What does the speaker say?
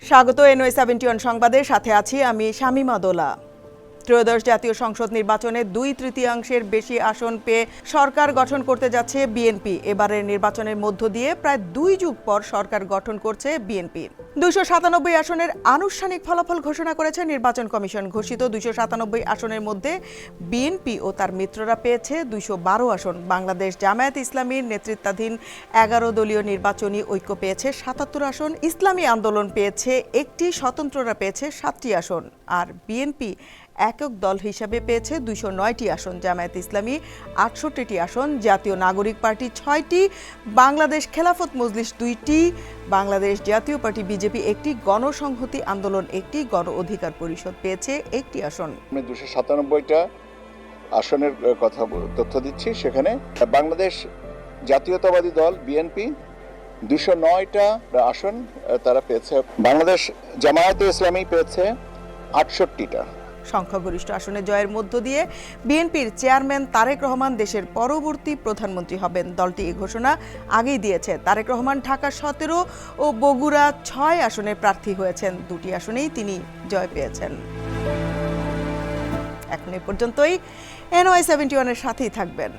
স্বাগত NY71 সংবাদের সাথে আছি আমি শামীমা দোলা। ত্রয়োদশ জাতীয় সংসদ নির্বাচনে 2/3 বেশি আসন পেয়ে সরকার গঠন করতে যাচ্ছে বিএনপি। এবারের নির্বাচনের মধ্য দিয়ে প্রায় 2 যুগ পর সরকার গঠন করছে বিএনপি। 297 আসনের আনুষ্ঠানিক ফলাফল ঘোষণা করেছে নির্বাচন কমিশন। ঘোষিত 297 আসনের মধ্যে বিএনপি ও তার মিত্ররা পেয়েছে 212 আসন। বাংলাদেশ জামায়াত ইসলামীর নেতৃত্বাধীন 11 দলীয় নির্বাচনী ঐক্য পেয়েছে 77 আসন, ইসলামী আন্দোলন পেয়েছে 1টি, স্বতন্ত্ররা পেয়েছে 7টি আসন, আর বিএনপি একক দল হিসাবে পেয়েছে 209টি আসন। জামায়াত ইসলামী 68টি আসন, জাতীয় নাগরিক পার্টি 6টি, বাংলাদেশ খেলাফত মজলিস 2টি, বাংলাদেশ জাতীয় পার্টি বিজেপি 1টি, গণসংহতি আন্দোলন 1টি, গণ অধিকার পরিষদ পেয়েছে 1টি আসন। 297টা আসনের কথা তথ্য দিচ্ছি। সেখানে বাংলাদেশ জাতীয়তাবাদী দল বিএনপি 209টা আসন তারা পেয়েছে। বাংলাদেশ জামায়াতে ইসলামী পেয়েছে 68টা। সংখ্যাগরিষ্ঠ আসনে জয়ের মধ্য দিয়ে বিএনপির চেয়ারম্যান তারেক রহমান দেশের পরবর্তী প্রধানমন্ত্রী হবেন। দলটি এই ঘোষণা আগেই দিয়েছে। তারেক রহমান ঢাকা 17 ও বগুড়া 6 আসনে প্রার্থী হয়েছেন। 2টি আসনেই তিনি জয় পেয়েছেন। এখন এ পর্যন্তই। NY71 এর সাথেই থাকবেন।